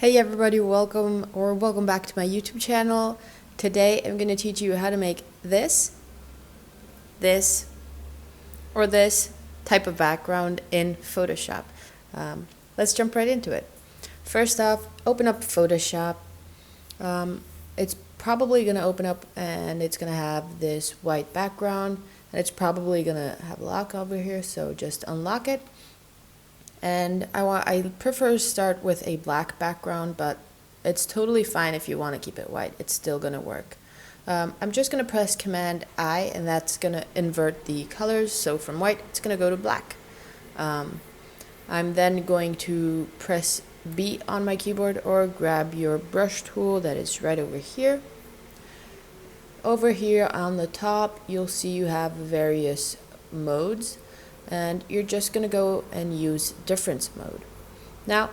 Hey everybody, welcome back to my YouTube channel. Today I'm going to teach you how to make this, or this type of background in Photoshop. Let's jump right into it. First off, open up Photoshop. It's probably going to open up and it's going to have this white background, and it's probably going to have a lock over here, so just unlock it. And I prefer to start with a black background, but it's totally fine if you want to keep it white. It's still going to work. I'm just going to press Command I, and that's going to invert the colors. So from white, it's going to go to black. I'm then going to press B on my keyboard, or grab your brush tool that is right over here. Over here on the top, you'll see you have various modes, and you're just going to go and use difference mode. Now,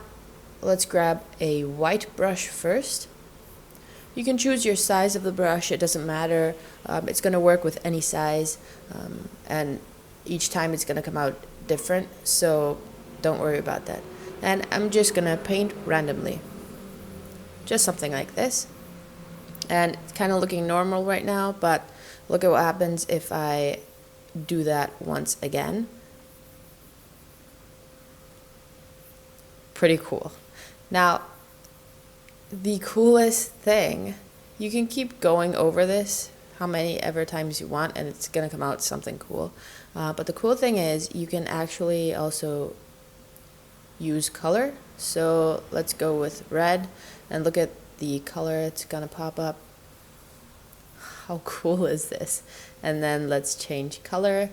let's grab a white brush first. You can choose your size of the brush, it doesn't matter. It's going to work with any size, and each time it's going to come out different, so don't worry about that. And I'm just going to paint randomly. Just something like this. And it's kind of looking normal right now, but look at what happens if I do that once again. Pretty cool. Now, the coolest thing, you can keep going over this how many ever times you want, and it's gonna come out something cool. But the cool thing is you can actually also use color. So let's go with red and look at the color it's gonna pop up. How cool is this? And then let's change color.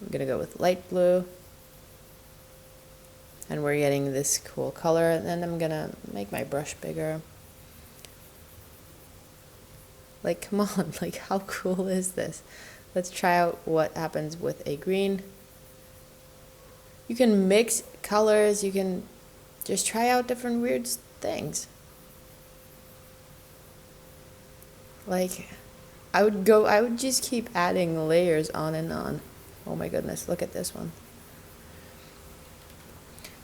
I'm gonna go with light blue. And we're getting this cool color, and then I'm gonna make my brush bigger. Like, come on, like, how cool is this? Let's try out what happens with a green. You can mix colors, you can just try out different weird things. Like, I would just keep adding layers on and on. Oh my goodness, look at this one.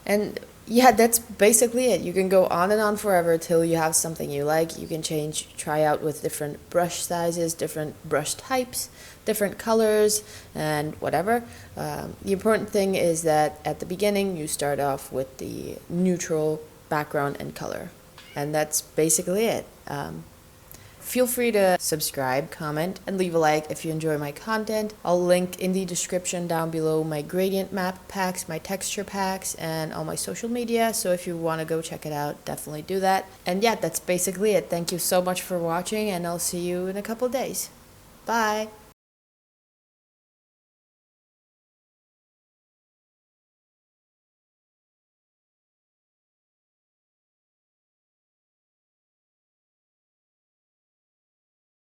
And yeah, that's basically it. You can go on and on forever till you have something you like. You can try out with different brush sizes, different brush types, different colors, and whatever. The important thing is that at the beginning you start off with the neutral background and color. And that's basically it. Feel free to subscribe, comment, and leave a like if you enjoy my content. I'll link in the description down below my gradient map packs, my texture packs, and all my social media. So if you want to go check it out, definitely do that. And yeah, that's basically it. Thank you so much for watching, and I'll see you in a couple days. Bye!